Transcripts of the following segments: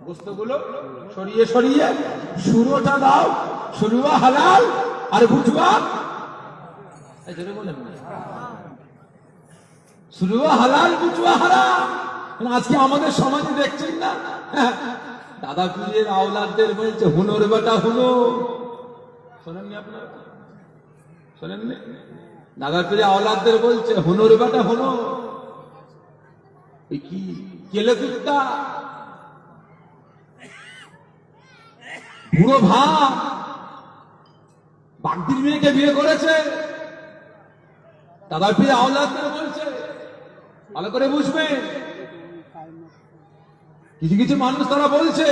গোস্তগুলো সরিয়ে সরিয়ে শুরুটা দাও, শুরুয়া হালাল আর বুঝবা শুরুয়া হালাল বুঝবা হারাম। আজকে আমাদের সমাজে দেখছেন না, দাদা পীরের আওলাদদের বলছে হুনোর বেটা হুনো। শোনেননি আপনারা? শোনেননি? দাদা পীরের আওলাদদের বলছে হুনোর বেটা হুনো। কি কেলে কুত্তা বুড়ো ভাব বাগদির মেয়েকে বিয়ে করেছে। দাদা পীরের আওলাদদের বলছে, ভালো করে বুঝবে। কিছু কিছু মানুষ তারা বলছে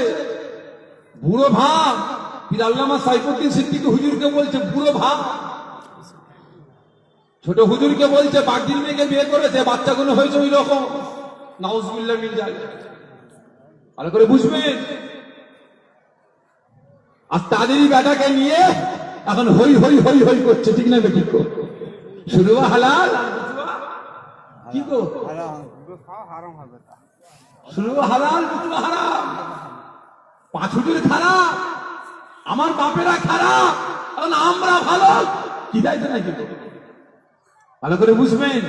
বুড়ো ভাব। পীর আল্লামা সাইফুদ্দিন সিদ্দিকী হুজুরকে বলছে বুড়ো ভাব। ছোট হুজুরকে বলছে বাগদির মেয়েকে বিয়ে করেছে, বাচ্চাগুলো হয়েছে ওই রকম। নাউজুবিল্লাহ মিন যালিক। ভালো করে বুঝবেন। আর তাদেরই বেটাকে নিয়ে এখন হই হই হই হই করছে, ঠিক না বেঠিক? শুরু হালাল কি গো, শুরু হালাল বুঝবো হারাম। পাঁচ হুজুর খারাপ, আমার বাপেরা খারাপ, এখন আমরা ভালো, কি দায়িত্ব নাকি? ভালো করে বুঝবেন।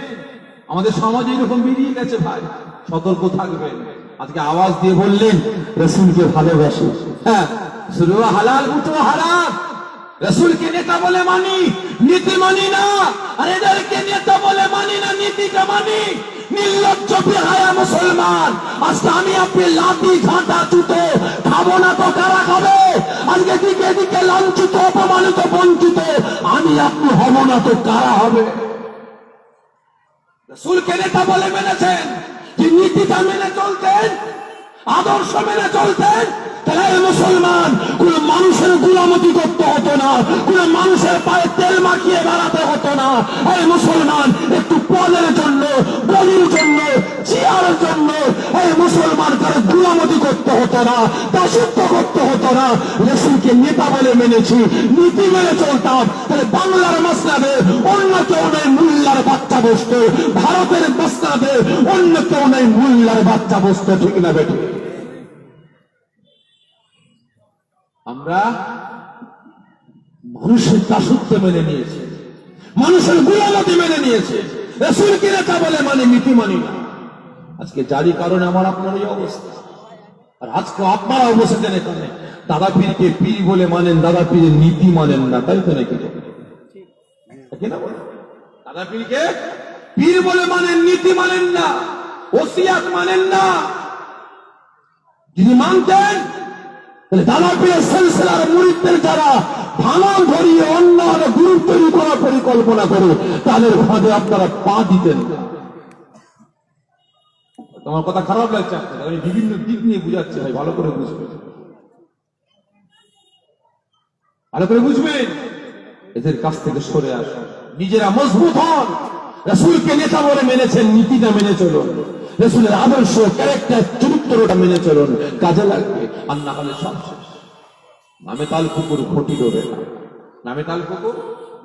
আমাদের সমাজে এরকম বেরিয়ে গেছে ভাই, সতর্ক থাকবেন। আজকে আওয়াজ দিয়ে বললেন রাসূলকে ভালোবাসে। হ্যাঁ, শুরু হালাল বুঝবো হারাম। রাসূলকে নেতা বলে মানি, নীতি মানি না। আর এদেরকে নেতা বলে মানি না, নীতিটা মানি। নির্লজ্জ বেহায়া মুসলমান। আজকে আমি আপনি লাঠি ঝাঁটা জুতো খাবো না তো কারা খাবে? আজকে দিকে দিকে লাঞ্ছিত, অপমানিত, বঞ্চিত আমি আপনি হব না তো কারা হবে? রাসূলকে নেতা বলে মেনেছেন, কি নীতিটা মেনে চলতেন, আদর্শ মেনে চলতেন, তাহলে মুসলমান কোন মানুষের গুলামতি করতে হতো না, কোন মানুষের পায়ে তেল মাখিয়ে বেড়াতে হতো না। এই মুসলমান একটু পদের জন্য, বলির জন্য, চেয়ারের জন্য এই মুসলমান কারো গুলামতি করতে হতো না, দাসত্ব করতে হতো না। রাসূলকে নেতা বলে মেনেছি, নীতি মেনে চলতাম, তাহলে বাংলার মাসলাবে অন্য কেউ নেই মোল্লার বাচ্চা বসতো, ভারতের মাসলাবে অন্য কেউ নেই মোল্লার বাচ্চা বসতো, ঠিক না বেটি? আমরা মানুষের দাসত্ব মেনে নিয়েছে, মানুষের গুলামতি মেনে নিয়েছে, রাসূলকে নেতা বলে মানে নীতি মানি না। আজকে জারি কারণে আমার আপনার এই অবস্থা। আর আজকে আপনারা বসেছেন এখানে, দাদা পীরকে পীর বলে মানেন, দাদা পীরের নীতি মানেন না, তাই তো নাকি? দাদা পীরকে পীর বলে মানেন, নীতি মানেন না, ওসিয়াত মানেন না। যদি মানতেন তাহলে দাদা পীরের সিলসিলার মুরিদদের যারা ভাঙা ধরিয়ে অন্য গুরু তৈরি করার পরিকল্পনা করে তাদের ফাঁদে আপনারা পা দিতেন না। তোমার কথা খারাপ লাগছে, আমি বিভিন্ন দিক নিয়ে বুঝাচ্ছি ভাই, ভালো করে বুঝবেন, ভালো করে বুঝবেন। এদের কাছ থেকে সরে আসুন, নিজেরা মজবুত হন। রাসূলকে নেতা বলে মেনেছেন, নীতিটা মেনে চলুন, রাসূলের আদর্শ, ক্যারেক্টার, চরিত্রটা মেনে চলুন, কাজে লাগবে। আর না হলে সব শেষ। নামে তাল কুকুর ঘটি দেবে না, নামে তাল কুকুর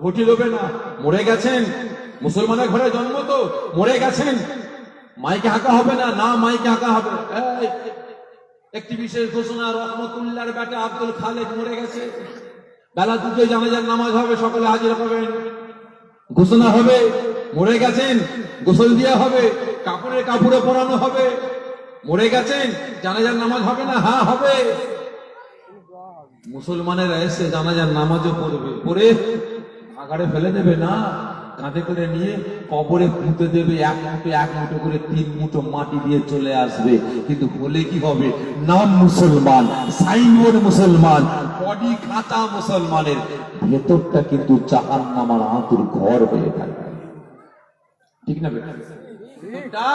ঘটি দেবে না। মরে গেছেন, মুসলমানের ঘরে জন্ম তো, মরে গেছেন, মাইকে হাঁকা হবে না, না মাইকে হাঁকা হবে। একটি বিশেষ ঘোষণা, রহমতুল্লাহর বেটা আব্দুল খালেক মরে গেছে, বেলা দুটোয় জানাজার নামাজ হবে, সকলে হাজির হবেন, ঘোষণা হবে মরে গেছেন, গোসল দেওয়া হবে, কাপড়ে কাপড়ে পরানো হবে। মরে গেছেন, জানাজার নামাজ হবে না? হ্যাঁ হবে। মুসলমানেরা এসে জানাজার নামাজও পড়বে, পড়ে আগাড়ে ফেলে দেবে না, কাঁধে করে নিয়ে কবরে পুঁতে দেবে, এক মুঠো করে 3 মুঠো মাটি দিয়ে চলে আসবে। কিন্তু বলে কি হবে? নাম মুসলমান, সাইনবোর্ড মুসলমান, বডি খাতা মুসলমানের, ভেতরটা কিন্তু জাহান্নামের আঁতুর ঘর হয়ে থাকবে, ঠিক না বেটা? ভেতরটা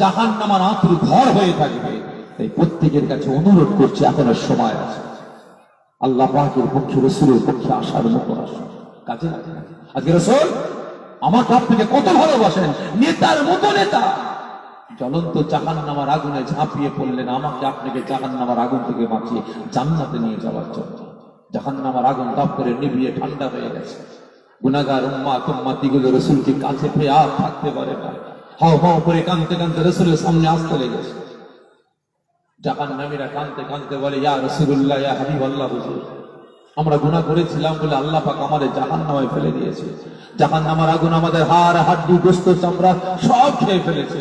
জাহান্নামের আঁতুর ঘর হয়ে থাকবে। তাই প্রত্যেকের কাছে অনুরোধ করছি, এখনো সময় আছে, আল্লাহ পাকের পক্ষে, রাসূলের পক্ষে আসার মতো আসুন, কাজে লাগে। আজকে রাসূল আমাকে আপনাকে কত ভালোবাসেন, নেতার মতো নেতা জ্বলন্ত জাহান্নামের আগুনে ঝাঁপিয়ে পড়লেন আমাকে আপনাকে জাহান্নামের আগুন থেকে বাঁচিয়ে জান্নাতে নিয়ে যাওয়ার জন্য। জাহান্নামের আগুন তাপ করে নিভিয়ে ঠান্ডা হয়ে গেছে। গুনাহগার উম্মতিগুলো রাসূলকে কাছে পেয়ে আর থাকতে পারে না, হাও হাও করে কাঁদতে কাঁদতে রাসূলের সামনে আসতে লেগেছে। জাহান্নামীরা কাঁদতে কাঁদতে বলে, ইয়া রাসূলুল্লাহ, ইয়া হাবিবাল্লাহ, হুজুর আমরা গুনাহ করেছিলাম বলে আল্লাহ পাক আমাদের জাহান্নামে ফেলে দিয়েছে। জাহান্নামের আগুন আমাদের হাড় হাড্ডি গোশত চামড়া সব খেয়ে ফেলেছে,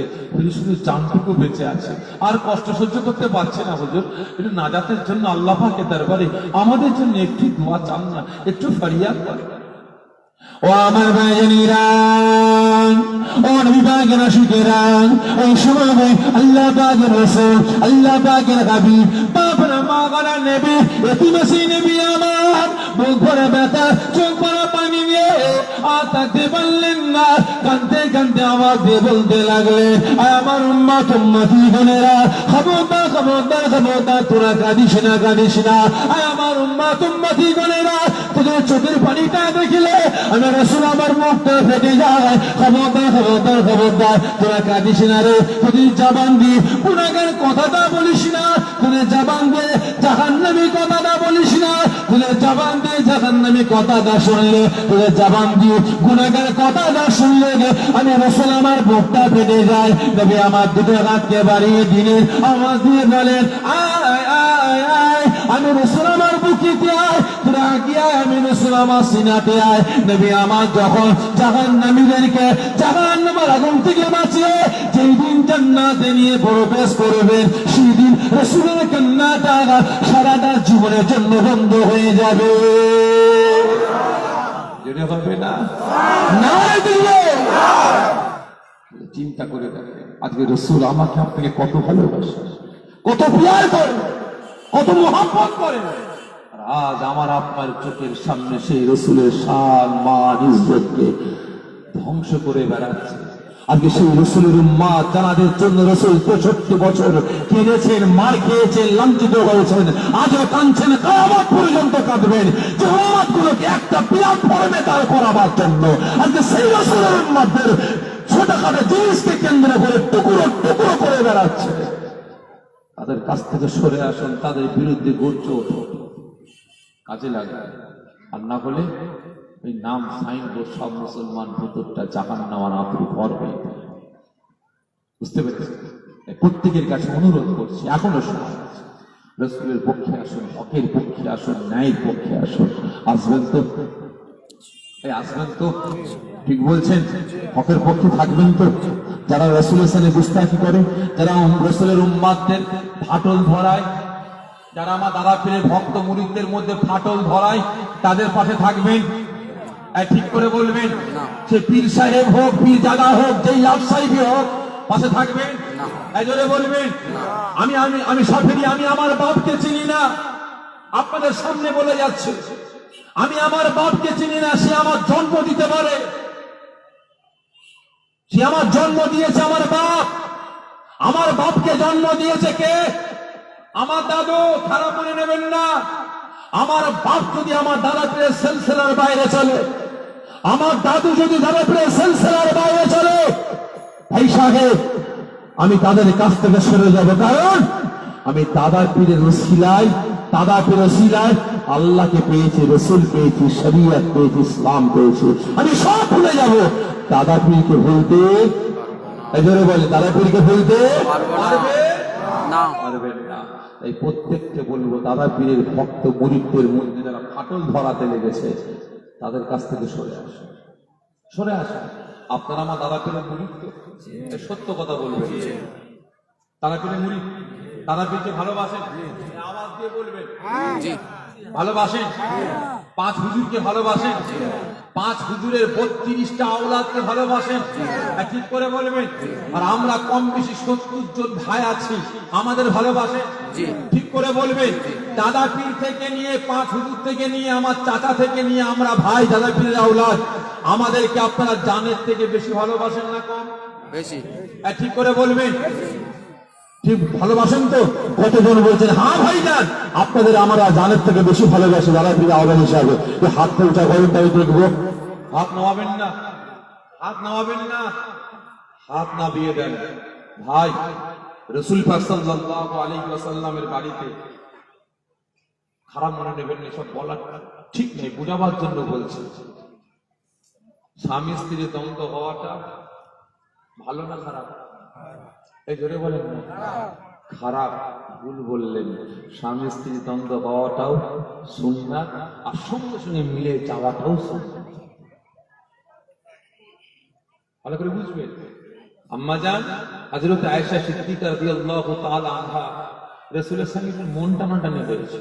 শুধু জানটুকু বেঁচে আছে। আর কষ্ট সহ্য করতে পারছে না হুজুর, একটু নাজাতের জন্য আল্লাহ পাকের দরবারে আমাদের জন্য একটু দোয়া চান না, একটু ফরিয়াদ করেন। ও আমার ভাইজানেরা, ও নবী পাকের আশিকেরা, এই সময় আল্লাহ পাকের রাসূল, আল্লাহ পাকের হাবিব, বাপরা মাগনা নবী, এতিমাসি নবী আমার বুক ভরে ব্যথা, চোখ ভরে পানি নিয়ে আর থাকতে পারলেন না। কাঁদতে কাঁদতে আওয়াজ দিয়ে বলতে লাগলেন, আমার উম্মত উম্মতি গণেরা, খবরদার খবরদার খবরদার, তোরা কাঁদিস না কাঁদিস না। আমার উম্মত উম্মতি গণেরা, তোদের চোখের পানিটা দেখিলে আমার রাসূল আমার মুখটা ফেটে যায়। খবরদার খবরদার খবরদার, তোরা কাঁদিস না রে। তোদের জবান দিয়ে গুনাহের কথাটা বলিস না, তোদের জবান দিয়ে জাহান্নামী কথাটা বলিস না, তোদের জবান দিয়ে জাহান্নামী কথাটা শুনলে, তোদের জবান দিয়ে গুনাহের কথাটা শুনলে আমি রাসূল আমার মুখটা ফেটে যায়। নবী আমার দুটো হাতকে বাড়িয়ে দিলেন, আওয়াজ দিয়ে বলেন, আয় আয় আয়, আমি রাসূল আমার বুকেতে আয়, তোরা কি আয়, আমি রাসূল আমার সিনাতে আয়। নবী আমার যখন জাহান্নামীদেরকে জাহান্নামের আগুন থেকে বাঁচিয়ে যেই দিন জান্নাতে নিয়ে প্রবেশ করবেন, সেই দিন রাসূলের কান্নাটা সারাটা জীবনের জন্য বন্ধ হয়ে যাবে। যেটা হবে না না দিলে চিন্তা করে দেখেন, আজকে রাসূল আমাকে আপনাকে কত ভালোবাসে, কত প্যার করে, কত মহব্বত করে। আজ আমার আপনার চোখের সামনে সেই রাসূলের শান মান ইজ্জতকে ধ্বংস করে বেড়াচ্ছে। আজকে সেই রাসূলের উম্মত জানাদের জন্য রাসূল ৬৫ বছর কেঁদেছেন, মার খেয়েছেন, লাঞ্ছিত হয়েছেন, আজও কাঁদছেন, কিয়ামত পর্যন্ত কাঁদবেন যে উম্মতগুলোকে একটা প্ল্যাটফর্মে দাঁড় করাবার জন্য। আজকে সেই রাসূলের উম্মতদের ছোটখাটো জিনিসকে কেন্দ্র করে টুকরো টুকরো করে বেড়াচ্ছে। তাদের কাছ থেকে সরে আসুন, তাদের বিরুদ্ধে গর্জে ওঠো, কাজে লাগে। আর না হলে ওই নাম সাইনবোর্ড সব মুসলমান ভেতরটা জাহান্নামের আঁতুড় ঘর হয়ে যায়। বুঝতে পেরেছি? প্রত্যেকের কাছে অনুরোধ করছি, এখনো সময় আছে, রাসূলের পক্ষে আসুন, হকের পক্ষে আসুন, ন্যায়ের পক্ষে আসুন। আসবেন তো? আসবেন তো? ঠিক বলছেন? হকের পক্ষে থাকবেন তো? যারা রাসূলের সাথে গুস্তাখি করে, যারা রাসূলের উম্মতদের ফাটল ধরায়, যারা আমার দাদা পীরের ভক্ত মুরিদদের মধ্যে ফাটল ধরায়, তাদের পাশে থাকবেন। ঠিক করে বলবেন, সে পীর সাহেব হোক, পীর দাদা হোক, যেই ব্যবসায়ী হোক, পাশে থাকবেন। জোরে বলবেন, আমি আমি আমি সাফেরি, আমি আমার বাপকে চিনি না, আপনাদের সামনে বলে যাচ্ছে, আমি আমার বাপকে চিনি না। সে আমার জন্ম দিতে পারে, সে আমার জন্ম দিয়েছে আমার বাপ। আমার বাপকে জন্ম দিয়েছে কে? আমার দাদু। খারাপ মনে নেবেন না, আমার বাপ যদি আমার দাদা পীরের সিলসিলার বাইরে চলে, আমার দাদু যদি দাদা পীরের সিলসিলার বাইরে চলে, ভাই সাহেব আমি তাদের কাছ থেকে সরে যাব, কারণ আমি দাদা পীরের ওসিলায়, দাদা পীরের ওসিলায় আল্লাহকে পেয়েছি, রাসূল পেয়েছি, শরীয়ত পেয়েছি, ইসলাম পেয়েছি। আমি সব ভুলে যাব। দাদা পীরকে ভুলতে, এজরে বলে, দাদা পীরকে ভুলতে পারবে না, পারবেন না। এই প্রত্যেককে বলবো, দাদা পীরের ভক্ত মুরিদদের মধ্যে যারা ফাটল ধরাতে লেগেছে, তাদের কাছ থেকে সরে আসুন, সরে আসুন। আপনারা আমার দাদা পীরের মুরিদ তো? সত্য কথা বলবেন, দাদা পীরের মুরিদ, দাদা পীরকে ভালোবাসেন? আওয়াজ দিয়ে বলবেন ভালোবাসেন। 5 হুজুরকে ভালোবাসেন? 5 হুজুরের 32টা আওলাদকে ভালোবাসেন? ঠিক করে বলবেন। আর আমরা কম বেশি 70 জন ভাই আছি, আমাদের ভালোবাসেন? ঠিক করে বলবেন। দাদা পীর থেকে নিয়ে, 5 হুজুর থেকে নিয়ে, আমার চাচা থেকে নিয়ে আমরা ভাই, দাদা পীরের আওলাদ। আমাদেরকে আপনারা জানের থেকে বেশি ভালোবাসেন না কম? বেশি। ঠিক করে বলবেন, ঠিক ভালোবাসেন তো? কতজন বলছেন হ্যাঁ ভাইজান, আপনাদের আমরা জানের থেকে বেশি ভালোবাসি দাদা পীরের আওলাদ হিসাবে। হাতটা উঠা করেন, তাই দেখবো। হাত নামাবেন না, হাত নামাবেন না, হাত নামিয়ে দেন। ভাই, রাসূল পাক সাল্লাল্লাহু আলাইহি ওয়াসাল্লামের বাড়িতে, খারাপ মনে নেবেন না, সব বলা ঠিক নেই, বুঝাবার জন্য বলছি। স্বামী স্ত্রীর দ্বন্দ্ব হওয়াটা ভালো না খারাপ? এই জোরে বলেন না, খারাপ, ভুল বললেন। স্বামী স্ত্রী দ্বন্দ্ব হওয়াটাও সুন্নাত, আর সঙ্গে সঙ্গে মিলে যাওয়াটাও সুন্নাত। ভালো করে বুঝবেন। আম্মাজান হযরত আয়েশা সিদ্দিকা রাদিয়াল্লাহু তাআলা আনহা রাসূলের সঙ্গে মন টানাটানি হয়েছে,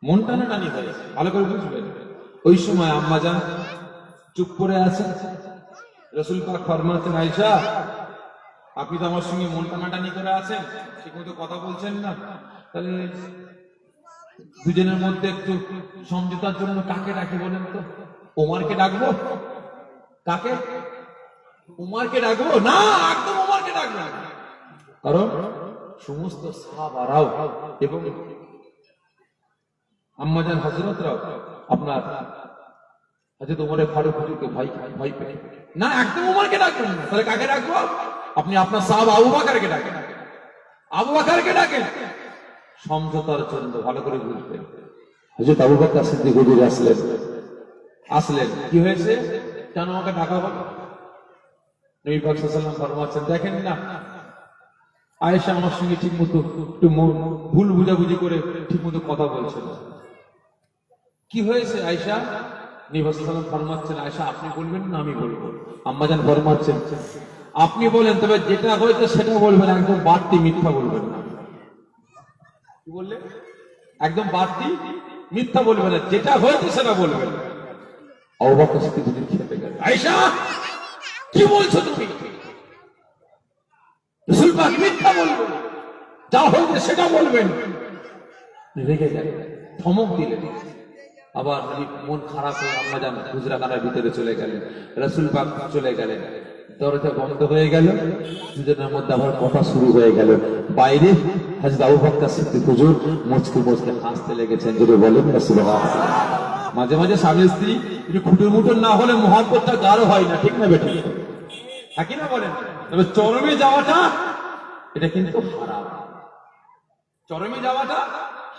মন টানাটানি হয়েছে। ভালো করে বুঝবেন। ওই সময় আম্মাজান চুপ করে আছেন। রাসূল পাক ফরমাচ্ছেন, আয়েশা আপনি তো আমার সঙ্গে মন টানাটানি করে আছেন, ঠিকমতো কথা বলছেন না, তাহলে দুজনের মধ্যে একটু সমঝোতার জন্য কাকে ডাকি বলেন তো? ওমরকে ডাকবো? কাকে? উমারকে ডাকবো না, একদম উমারকে ডাকবো না। কারণ সমস্ত সাহাবারাও এবং আম্মাজান হযরতরাও আপনার হযরত ওমর ফারুক হুজুরকে ভয় পেয়ে না, একদম উমারকে ডাকবেন না। তাহলে কাকে ডাকবো? আপনি আপনার সাহাবা আবু বকরকে ডাকেন, আবু বকরকে ডাকেন সমঝোতার জন্য। ভালো করে বুঝবেন। হযরত আবু বকর সিদ্দিক হুজুর আসলেন। কি হয়েছে? কেন আমাকে ডাকা হলো? নবী পাক সাল্লাল্লাহু আলাইহি ওয়াসাল্লাম ফরমাচ্ছেন, দেখেন না আয়েশা আমার সঙ্গে ঠিক মতো একটু ভুল বুঝাবুঝি করে ঠিক মতো কথা বলছে না। কি হয়েছে আয়েশা? নবী পাক সাল্লাল্লাহু আলাইহি ওয়াসাল্লাম ফরমাচ্ছেন, আয়েশা আপনি বলবেন না আমি বলবো? আম্মাজান ফরমাচ্ছেন, আপনি বলেন, তবে যেটা হয়েছে সেটা বলবেন, একদম বাড়তি মিথ্যা বলবেন না। কি বললেন? একদম বাড়তি মিথ্যা বলবেন না, যেটা হয়েছে সেটা বলবেন। আবু বকর সিদ্দিক হুজুর খেপে গেলেন, আয়েশা কি বলছো তুমি? রাসূল পাক মিথ্যা বলবেন, যা হয়েছে সেটা বলবেন। রেগে গেলেন, ধমক দিলেন। আবার মন খারাপ হয়ে আম্মাজান হুজরাখানার ভিতরে চলে গেলেন। রাসূল পাক চলে গেলেন, দরজা বন্ধ হয়ে গেল। দুজনের মধ্যে আবার কথা শুরু হয়ে গেল। বাইরে হযরত আবু বকর সিদ্দিক হুজুর মুচকি মুচকি হাসতে লেগেছেন। জোরে বলেন রাসূলুল্লাহ। মাঝে মাঝে স্বামী স্ত্রী একটু খুঁটুর মুটুর না হলে মহব্বতটা গাঢ় হয় না, ঠিক না বেটা? থাকি না বলেন? তবে চরমে যাওয়াটা এটা কিন্তু হারাম। চরমে যাওয়াটা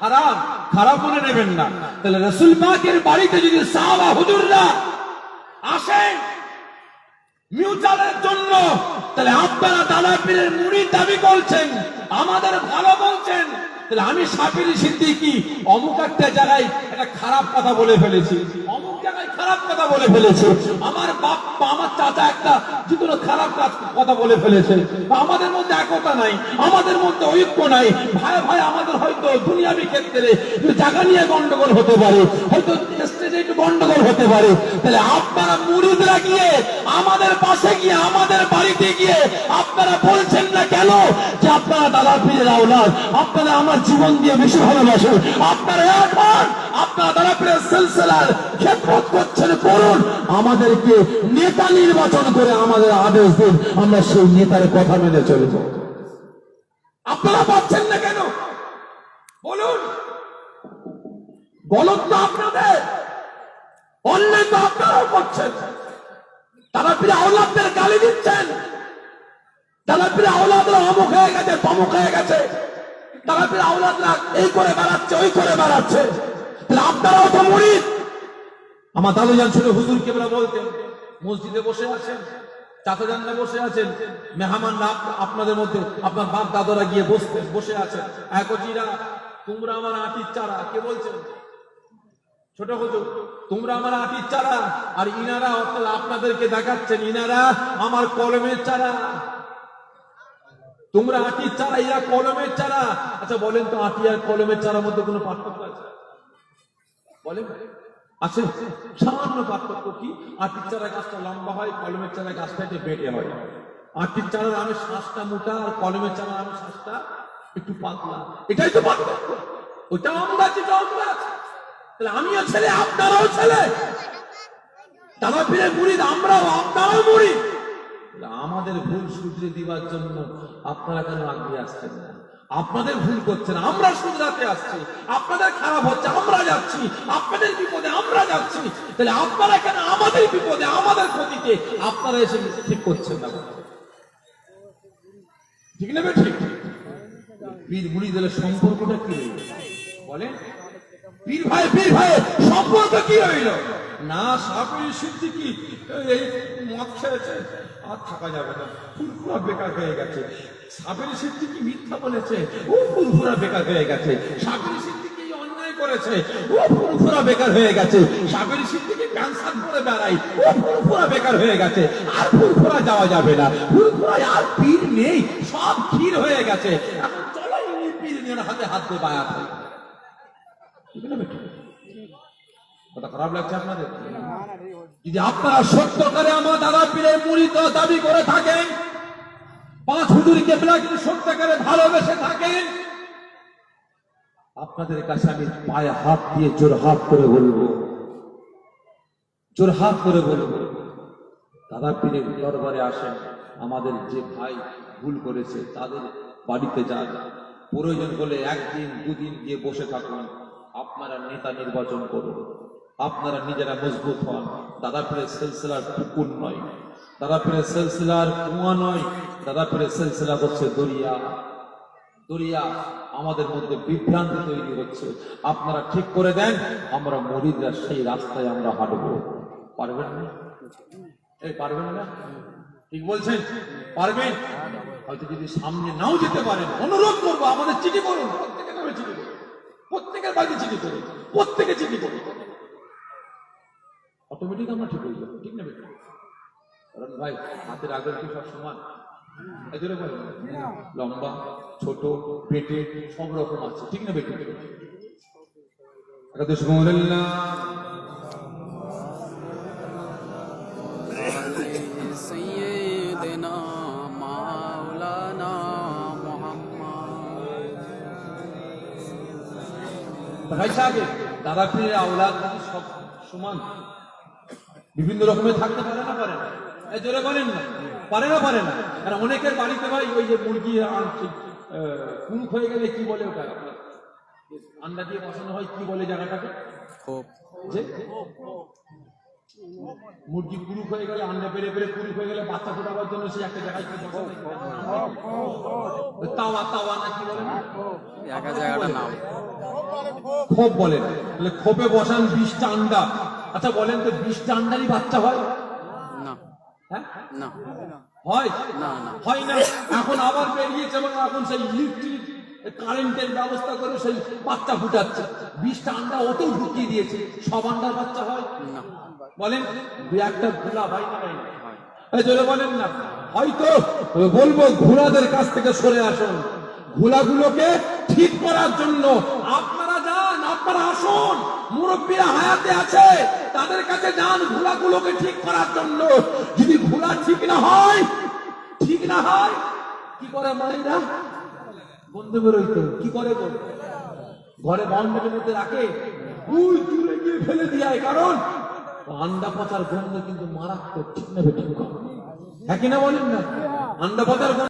হারাম, খারাপ মনে নেবেন না। তাহলে রাসূল পাকের বাড়িতে যদি সাহাবা হুজুররা আসেন মিউচালের জন্য, তাহলে আপনারা দাদা পীরের মুরিদ দাবি করছেন, আমাদের ভালো বলছেন, তাহলে আমি সাবির সিদ্দিকী অমুক একটা জায়গায় একটা খারাপ কথা বলে ফেলেছি, অমুক জায়গায় খারাপ কথা বলে ফেলেছে, আমার বাপ আমার চাচা একটা যেগুলো খারাপ কথা বলে ফেলেছে, আমাদের মধ্যে একতা নাই, আমাদের মধ্যে ঐক্য নাই, ভাই ভাই আমাদের হয়তো দুনিয়াবি ক্ষেত্রে জায়গা নিয়ে গন্ডগোল হতে পারে, হয়তো স্টেজে একটু গন্ডগোল হতে পারে, তাহলে আপনারা মুরিদরা গিয়ে আমাদের পাশে গিয়ে আমাদের বাড়িতে গিয়ে আপনারা বলছেন না কেন যে আপনারা দাদা পীরের আওলাদ, আপনারা আমার জীবন দিয়ে বেশি ভালোবাসেন, আপনারা এখন আপনারা দাদা পীরের সিলসিলার খেদমত করছেন, করুন, আমাদেরকে নেতা নির্বাচন করে আমাদের আদেশ দিন, আমরা সেই নেতার কথা মেনে চলব। আপনারা পাচ্ছেন না কেন বলুন? গলত তো আপনাদের, অন্যায় তো আপনারাও করছেন। দাদা পীর আওলাদদের গালি দিচ্ছেন, দাদা পীর আওলাদরা অমুক হয়ে গেছে তমুক হয়ে গেছে, দাদা পীর আওলাদরা এই করে বেড়াচ্ছে ওই করে বেড়াচ্ছে, তাহলে আপনারাও তো মুরিদ। আমার দাদুজান ছিল হুজুর কেবলা বলতেন, মসজিদে বসে আছেন, চাচাজানরা বসে আছেন, মেহমানরা আপনাদের মধ্যে আপনার বাপ দাদারা গিয়ে বসে আছেন, একজিরা তোমরা আমার আটির চারা, কে বলছেন? ছোট হুজুর, তোমরা আমার আটির চারা, আর ইনারা অর্থাৎ আপনাদেরকে দেখাচ্ছেন ইনারা আমার কলমের চারা, তোমরা আটির চারা, এরা কলমের চারা। আচ্ছা বলেন তো, আটি আর কলমের চারার মধ্যে কোনো পার্থক্য আছে? বলেন আছে? সামান্য পার্থক্য কি? আটির চারা গাছটা লম্বা হয়, কলমের চারা গাছটা একটু বেটে হয়। আটির চারার আমি শ্বাসটা মোটা, আর কলমের চারার আমি শ্বাসটা একটু পাতলা, এটাই তো পার্থক্য। ওটা আমরা আছি, আমরা আছি, তাহলে আমিও ছেলে আপনারাও ছেলে, দাদা পীরের মুরিদ আমরাও, আপনারাও মুরিদ। আমাদের ভুল শুধরে দিবার জন্য আপনারা কেন আগে আসছেন না? আপনাদের ভুল করছেন, আমরা শুধরাতে আসছি, আপনাদের খারাপ হচ্ছে আমরা যাচ্ছি, আপনাদের বিপদে আমরা যাচ্ছি, তাহলে আপনারা কেন আমাদের বিপদে আমাদের ক্ষতিতে আপনারা এসে ঠিক করছেন না? ঠিক না? ঠিক। পীর মুরিদের সম্পর্কটা কি রইল বলেন? পীর ভাই সম্পর্ক কি রইল? না সাবির সিদ্দিকী এই মদ খেয়েছে, আর থাকা যাবে না, পুরো বেকার হয়ে গেছে, সাবের সিদ্দিকী মিথ্যা বলেছে, ও ফুরফুরা বেকার হয়ে গেছে। সাবের সিদ্দিকী অন্যায় করেছে, ও ফুরফুরা বেকার হয়ে গেছে। সাবের সিদ্দিকী ক্যান্সার করে বেড়াই, ও ফুরফুরা বেকার হয়ে গেছে। আর ফুরফুরা যাওয়া যাবে না, ফুরফুরায় আর পীর নেই, সব ক্ষীর হয়ে গেছে। এখন চলো এই পীর নিয়ে হাতে হাত দিয়ে বায়াত হই। ঠিক না বেটা? কথা খারাপ লাগছে আপনাদের? যদি আপনারা সত্যকারে আমার দাদা পীরের মুরিদ দাবি করে থাকেন, পাঁচ হুজুর কেবলাকে সত্যকারে ভালোবেসে থাকেন, আপনাদের কাছে আমি পায়ে হাত দিয়ে জোরহাত করে বলবো, জোরহাত করে বলবো, দাদা পীরের দরবারে আসেন। আমাদের যে ভাই ভুল করেছে তাদের বাড়িতে যান, প্রয়োজন হলে একদিন দুদিন গিয়ে বসে থাকুন। আপনারা নেতা নির্বাচন করুন, আপনারা নিজেরা মজবুত হন। দাদা পীরের সিলসিলার পুকুর নয়, দাদা পীরের সিলসিলার কুয়া নয়, দাদা পীরের সিলসিলা হচ্ছে দরিয়া। দরিয়া আমাদের মধ্যে বিভ্রান্তি তৈরি হচ্ছে। আপনারা ঠিক করে দেন, আমরা মুরিদরা সেই রাস্তায় আমরা হাঁটবো। পারবেন না? এই পারবেন না? ঠিক বলছেন? পারবেন? হয়তো যদি সামনে নাও যেতে পারেন, অনুরোধ করবো আমাদের চিঠি করুন, প্রত্যেকের নামে চিঠি করুন, প্রত্যেকের বাড়িতে চিঠি করুন, প্রত্যেকে চিঠি করুন। অটোমেটিক আমরা ঠিক হয়ে যাবো। ঠিক না বেটা? কারণ ভাই হাতের আগের কি সব সমান? এদের লম্বা ছোট পেটে সব রকম আছে। ঠিক না বেটা? सैयदना मौलाना मोहम्मद। ভাই সাহেব, দাদা পীরের আওলাদ সব সমান? বিভিন্ন রকমের থাকতে পারে না, পারে না? এই জোরে বলেন না, পারে না, পারে না? আর অনেকের বাড়িতে ভাই ওই যে মুরগি কুলুক হয়ে গেলে কি বলে ওটা, আন্ডা দিয়ে বসানো হয়, কি বলে জায়গাটাকে? যে মুরগি কুলুক হয়ে গেলে, আন্ডা পেরে পেরে কুলুক হয়ে গেলে বাচ্চা ফোটাবার জন্য সে একটা জায়গায় তাওয়া, তাওয়া না কি বলে, জায়গাটার নাম খোপ বলেন। তাহলে খোপে বসান 20টা আন্ডা। আচ্ছা বলেন তো 20টা আন্ডারই বাচ্চা হয় না? হ্যাঁ না হয় না না হয় না। এখন আবার বেরিয়েছে এবং এখন সেই ইলেকট্রিক কারেন্টের ব্যবস্থা করে সেই বাচ্চা ফুটাচ্ছে। 20টা আন্ডা অত ঢুকিয়ে দিয়েছে, সব আন্ডার বাচ্চা হয় না। বলেন? দু একটা ঘোড়া হয় না, হয় না? এই জন্য বলেন না। হয়তো বলবো ঘোড়াদের কাছ থেকে সরে আসুন, ঘোড়াগুলোকে ঠিক করার জন্য আপনারা যান, আপনারা আসুন। মুরব্বীরা হায়াতে আছে, তাদের কাছে যান ঘোড়াগুলোকে ঠিক করার জন্য। যদি ঘোড়া ঠিক না হয়, ঠিক না হয়, কি করে মায়েরা? বন্ধু বেরোইতো কি করে? ঘরে বাউন্ডারির মধ্যে রাখে, ওই চুলে গিয়ে ফেলে দিয়ে, কারণ আন্ডা পচার গন্ধ কিন্তু মারাত্মক। ঠিক না বেঠিক? হ্যাঁ কিনা বলেন না? আন্ডা পচার গন্ধ